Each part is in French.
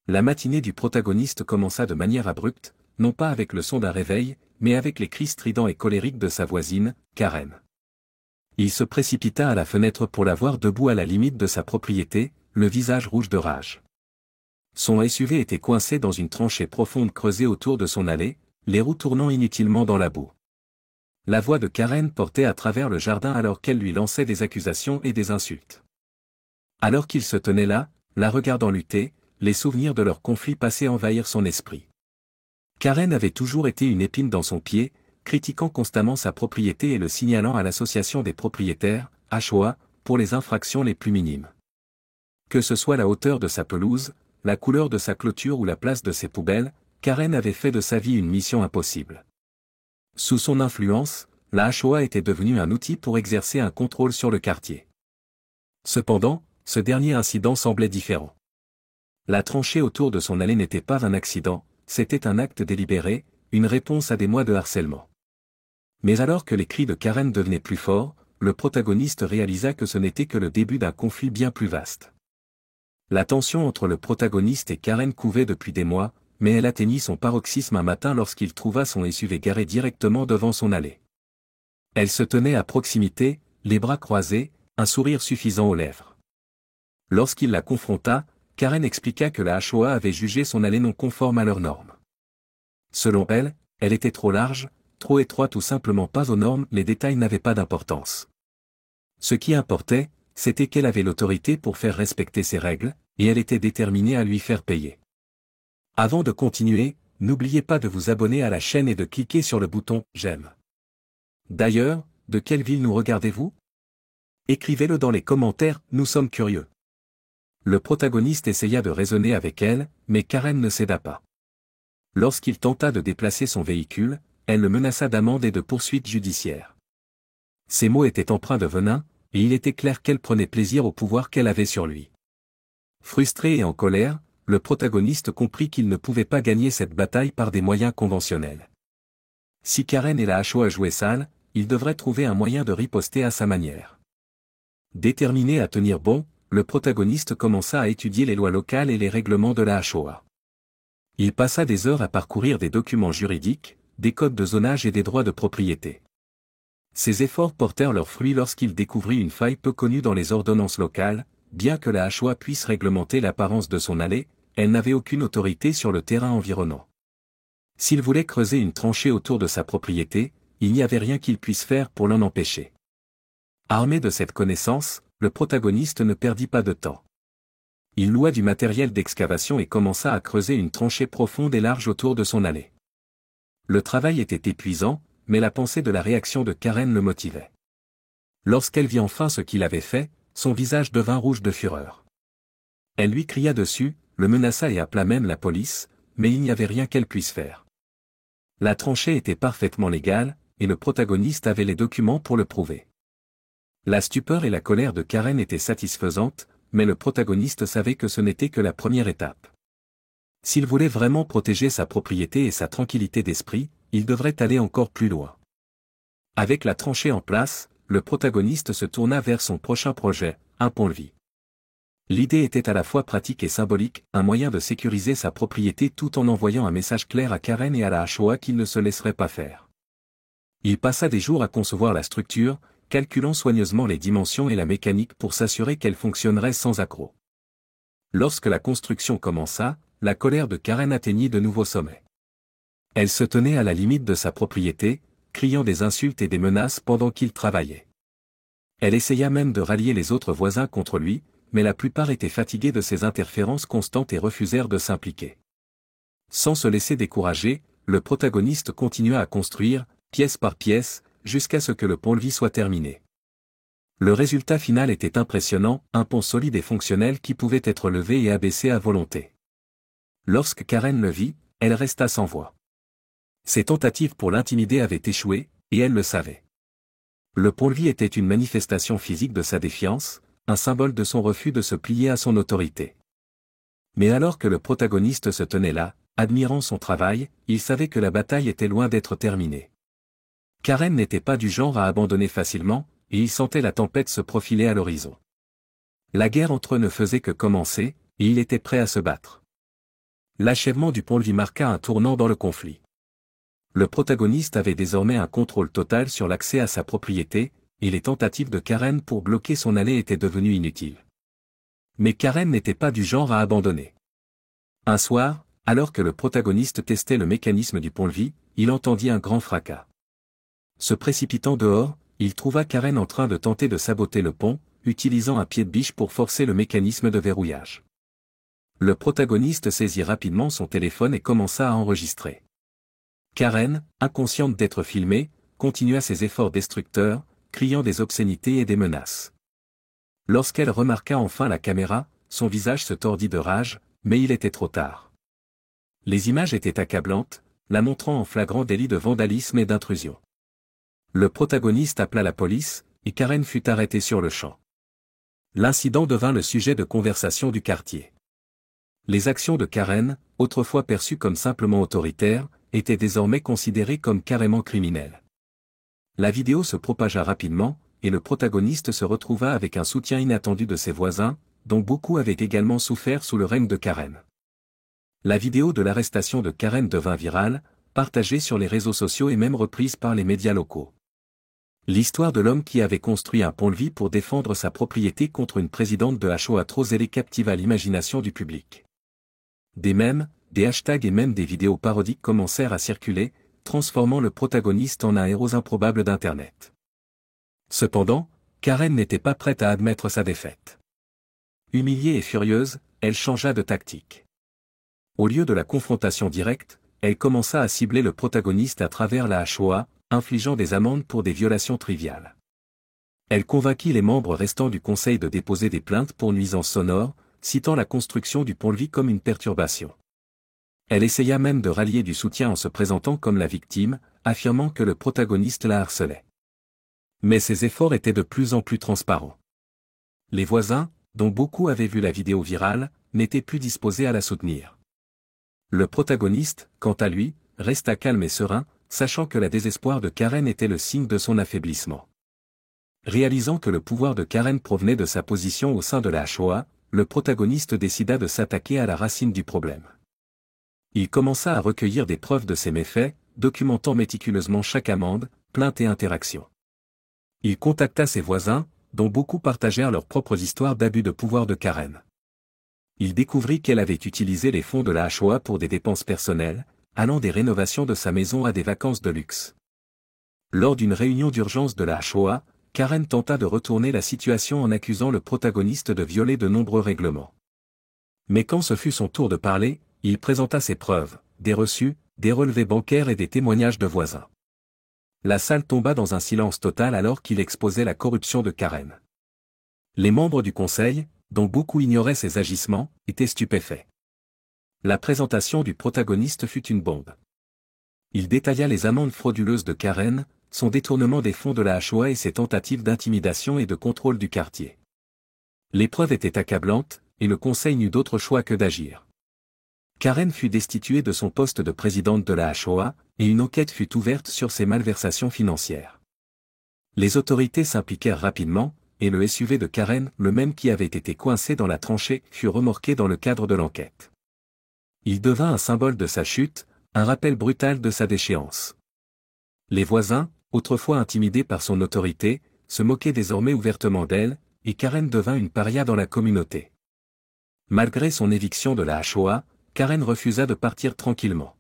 La matinée du protagoniste commença de manière abrupte, non pas avec le son d'un réveil, mais avec les cris stridents et colériques de sa voisine, Karen. Il se précipita à la fenêtre pour la voir debout à la limite de sa propriété, le visage rouge de rage. Son SUV était coincé dans une tranchée profonde creusée autour de son allée, les roues tournant inutilement dans la boue. La voix de Karen portait à travers le jardin alors qu'elle lui lançait des accusations et des insultes. Alors qu'il se tenait là, la regardant lutter, les souvenirs de leur conflit passés envahirent son esprit. Karen avait toujours été une épine dans son pied, critiquant constamment sa propriété et le signalant à l'association des propriétaires, HOA, pour les infractions les plus minimes. Que ce soit la hauteur de sa pelouse, la couleur de sa clôture ou la place de ses poubelles, Karen avait fait de sa vie une mission impossible. Sous son influence, la HOA était devenue un outil pour exercer un contrôle sur le quartier. Cependant, ce dernier incident semblait différent. La tranchée autour de son allée n'était pas un accident, c'était un acte délibéré, une réponse à des mois de harcèlement. Mais alors que les cris de Karen devenaient plus forts, le protagoniste réalisa que ce n'était que le début d'un conflit bien plus vaste. La tension entre le protagoniste et Karen couvait depuis des mois, mais elle atteignit son paroxysme un matin lorsqu'il trouva son SUV garé directement devant son allée. Elle se tenait à proximité, les bras croisés, un sourire suffisant aux lèvres. Lorsqu'il la confronta, Karen expliqua que la HOA avait jugé son allée non conforme à leurs normes. Selon elle, elle était trop large, trop étroite ou simplement pas aux normes, les détails n'avaient pas d'importance. Ce qui importait, c'était qu'elle avait l'autorité pour faire respecter ses règles, et elle était déterminée à lui faire payer. Avant de continuer, n'oubliez pas de vous abonner à la chaîne et de cliquer sur le bouton « J'aime ». D'ailleurs, de quelle ville nous regardez-vous? Écrivez-le dans les commentaires, nous sommes curieux. Le protagoniste essaya de raisonner avec elle, mais Karen ne céda pas. Lorsqu'il tenta de déplacer son véhicule, elle le menaça d'amende et de poursuites judiciaires. Ses mots étaient empreints de venin, et il était clair qu'elle prenait plaisir au pouvoir qu'elle avait sur lui. Frustré et en colère, le protagoniste comprit qu'il ne pouvait pas gagner cette bataille par des moyens conventionnels. Si Karen et la HOA jouaient sale, il devrait trouver un moyen de riposter à sa manière. Déterminé à tenir bon, le protagoniste commença à étudier les lois locales et les règlements de la HOA. Il passa des heures à parcourir des documents juridiques, des codes de zonage et des droits de propriété. Ses efforts portèrent leurs fruits lorsqu'il découvrit une faille peu connue dans les ordonnances locales. Bien que la HOA puisse réglementer l'apparence de son allée, elle n'avait aucune autorité sur le terrain environnant. S'il voulait creuser une tranchée autour de sa propriété, il n'y avait rien qu'il puisse faire pour l'en empêcher. Armé de cette connaissance, le protagoniste ne perdit pas de temps. Il loua du matériel d'excavation et commença à creuser une tranchée profonde et large autour de son allée. Le travail était épuisant, mais la pensée de la réaction de Karen le motivait. Lorsqu'elle vit enfin ce qu'il avait fait, son visage devint rouge de fureur. Elle lui cria dessus, le menaça et appela même la police, mais il n'y avait rien qu'elle puisse faire. La tranchée était parfaitement légale, et le protagoniste avait les documents pour le prouver. La stupeur et la colère de Karen étaient satisfaisantes, mais le protagoniste savait que ce n'était que la première étape. S'il voulait vraiment protéger sa propriété et sa tranquillité d'esprit, il devrait aller encore plus loin. Avec la tranchée en place, le protagoniste se tourna vers son prochain projet, un pont-levis. L'idée était à la fois pratique et symbolique, un moyen de sécuriser sa propriété tout en envoyant un message clair à Karen et à la HOA qu'il ne se laisserait pas faire. Il passa des jours à concevoir la structure, calculant soigneusement les dimensions et la mécanique pour s'assurer qu'elle fonctionnerait sans accroc. Lorsque la construction commença, la colère de Karen atteignit de nouveaux sommets. Elle se tenait à la limite de sa propriété, criant des insultes et des menaces pendant qu'il travaillait. Elle essaya même de rallier les autres voisins contre lui, mais la plupart étaient fatigués de ses interférences constantes et refusèrent de s'impliquer. Sans se laisser décourager, le protagoniste continua à construire, pièce par pièce, jusqu'à ce que le pont-levis soit terminé. Le résultat final était impressionnant, un pont solide et fonctionnel qui pouvait être levé et abaissé à volonté. Lorsque Karen le vit, elle resta sans voix. Ses tentatives pour l'intimider avaient échoué, et elle le savait. Le pont-levis était une manifestation physique de sa défiance, un symbole de son refus de se plier à son autorité. Mais alors que le protagoniste se tenait là, admirant son travail, il savait que la bataille était loin d'être terminée. Karen n'était pas du genre à abandonner facilement, et il sentait la tempête se profiler à l'horizon. La guerre entre eux ne faisait que commencer, et il était prêt à se battre. L'achèvement du pont-levis marqua un tournant dans le conflit. Le protagoniste avait désormais un contrôle total sur l'accès à sa propriété, et les tentatives de Karen pour bloquer son allée étaient devenues inutiles. Mais Karen n'était pas du genre à abandonner. Un soir, alors que le protagoniste testait le mécanisme du pont-levis, il entendit un grand fracas. Se précipitant dehors, il trouva Karen en train de tenter de saboter le pont, utilisant un pied de biche pour forcer le mécanisme de verrouillage. Le protagoniste saisit rapidement son téléphone et commença à enregistrer. Karen, inconsciente d'être filmée, continua ses efforts destructeurs, criant des obscénités et des menaces. Lorsqu'elle remarqua enfin la caméra, son visage se tordit de rage, mais il était trop tard. Les images étaient accablantes, la montrant en flagrant délit de vandalisme et d'intrusion. Le protagoniste appela la police, et Karen fut arrêtée sur le champ. L'incident devint le sujet de conversation du quartier. Les actions de Karen, autrefois perçues comme simplement autoritaires, étaient désormais considérées comme carrément criminelles. La vidéo se propagea rapidement, et le protagoniste se retrouva avec un soutien inattendu de ses voisins, dont beaucoup avaient également souffert sous le règne de Karen. La vidéo de l'arrestation de Karen devint virale, partagée sur les réseaux sociaux et même reprise par les médias locaux. L'histoire de l'homme qui avait construit un pont-levis pour défendre sa propriété contre une présidente de Shoah trop zélée captiva l'imagination du public. Des mèmes, des hashtags et même des vidéos parodiques commencèrent à circuler, transformant le protagoniste en un héros improbable d'Internet. Cependant, Karen n'était pas prête à admettre sa défaite. Humiliée et furieuse, elle changea de tactique. Au lieu de la confrontation directe, elle commença à cibler le protagoniste à travers la Shoah, infligeant des amendes pour des violations triviales. Elle convainquit les membres restants du conseil de déposer des plaintes pour nuisances sonores, citant la construction du pont-levis comme une perturbation. Elle essaya même de rallier du soutien en se présentant comme la victime, affirmant que le protagoniste la harcelait. Mais ses efforts étaient de plus en plus transparents. Les voisins, dont beaucoup avaient vu la vidéo virale, n'étaient plus disposés à la soutenir. Le protagoniste, quant à lui, resta calme et serein, sachant que la désespoir de Karen était le signe de son affaiblissement. Réalisant que le pouvoir de Karen provenait de sa position au sein de la Shoah, le protagoniste décida de s'attaquer à la racine du problème. Il commença à recueillir des preuves de ses méfaits, documentant méticuleusement chaque amende, plainte et interaction. Il contacta ses voisins, dont beaucoup partagèrent leurs propres histoires d'abus de pouvoir de Karen. Il découvrit qu'elle avait utilisé les fonds de la Shoah pour des dépenses personnelles, allant des rénovations de sa maison à des vacances de luxe. Lors d'une réunion d'urgence de la Shoah, Karen tenta de retourner la situation en accusant le protagoniste de violer de nombreux règlements. Mais quand ce fut son tour de parler, il présenta ses preuves, des reçus, des relevés bancaires et des témoignages de voisins. La salle tomba dans un silence total alors qu'il exposait la corruption de Karen. Les membres du conseil, dont beaucoup ignoraient ses agissements, étaient stupéfaits. La présentation du protagoniste fut une bombe. Il détailla les amendes frauduleuses de Karen, son détournement des fonds de la Shoah et ses tentatives d'intimidation et de contrôle du quartier. Les preuves étaient accablantes, et le conseil n'eut d'autre choix que d'agir. Karen fut destituée de son poste de présidente de la Shoah, et une enquête fut ouverte sur ses malversations financières. Les autorités s'impliquèrent rapidement, et le SUV de Karen, le même qui avait été coincé dans la tranchée, fut remorqué dans le cadre de l'enquête. Il devint un symbole de sa chute, un rappel brutal de sa déchéance. Les voisins, autrefois intimidés par son autorité, se moquaient désormais ouvertement d'elle, et Karen devint une paria dans la communauté. Malgré son éviction de la Shoah, Karen refusa de partir tranquillement.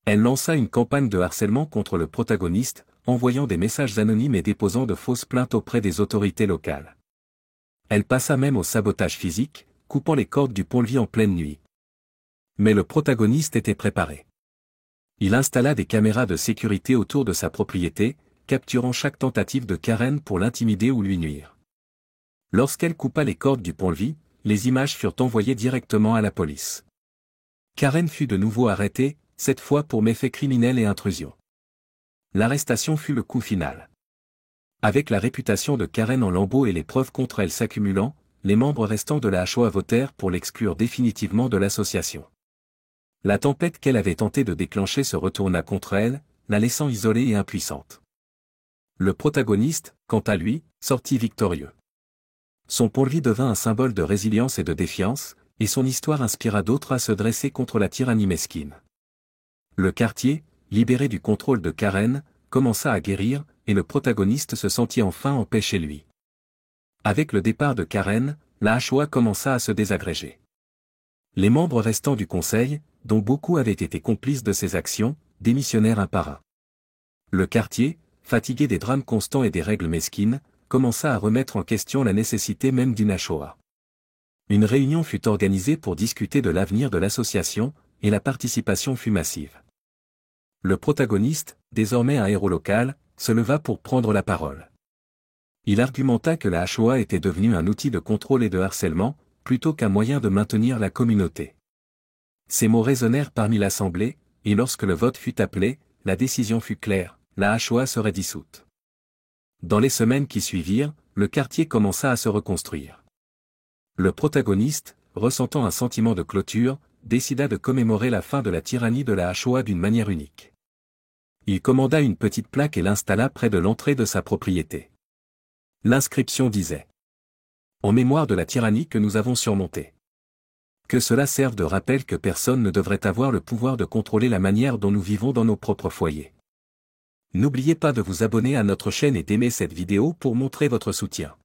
Elle lança une campagne de harcèlement contre le protagoniste, envoyant des messages anonymes et déposant de fausses plaintes auprès des autorités locales. Elle passa même au sabotage physique, coupant les cordes du pont-levis en pleine nuit. Mais le protagoniste était préparé. Il installa des caméras de sécurité autour de sa propriété, capturant chaque tentative de Karen pour l'intimider ou lui nuire. Lorsqu'elle coupa les cordes du pont-levis, les images furent envoyées directement à la police. Karen fut de nouveau arrêtée, cette fois pour méfaits criminels et intrusion. L'arrestation fut le coup final. Avec la réputation de Karen en lambeaux et les preuves contre elle s'accumulant, les membres restants de la Shoah votèrent pour l'exclure définitivement de l'association. La tempête qu'elle avait tenté de déclencher se retourna contre elle, la laissant isolée et impuissante. Le protagoniste, quant à lui, sortit victorieux. Son pont-levis devint un symbole de résilience et de défiance, et son histoire inspira d'autres à se dresser contre la tyrannie mesquine. Le quartier, libéré du contrôle de Karen, commença à guérir, et le protagoniste se sentit enfin en paix chez lui. Avec le départ de Karen, la Shoah commença à se désagréger. Les membres restants du conseil, dont beaucoup avaient été complices de ses actions, démissionnèrent un par un. Le quartier, fatigué des drames constants et des règles mesquines, commença à remettre en question la nécessité même d'une Shoah. Une réunion fut organisée pour discuter de l'avenir de l'association, et la participation fut massive. Le protagoniste, désormais un héros local, se leva pour prendre la parole. Il argumenta que la Shoah était devenue un outil de contrôle et de harcèlement, plutôt qu'un moyen de maintenir la communauté. Ces mots résonnèrent parmi l'assemblée, et lorsque le vote fut appelé, la décision fut claire, la Shoah serait dissoute. Dans les semaines qui suivirent, le quartier commença à se reconstruire. Le protagoniste, ressentant un sentiment de clôture, décida de commémorer la fin de la tyrannie de la Shoah d'une manière unique. Il commanda une petite plaque et l'installa près de l'entrée de sa propriété. L'inscription disait « En mémoire de la tyrannie que nous avons surmontée ». Que cela serve de rappel que personne ne devrait avoir le pouvoir de contrôler la manière dont nous vivons dans nos propres foyers. N'oubliez pas de vous abonner à notre chaîne et d'aimer cette vidéo pour montrer votre soutien.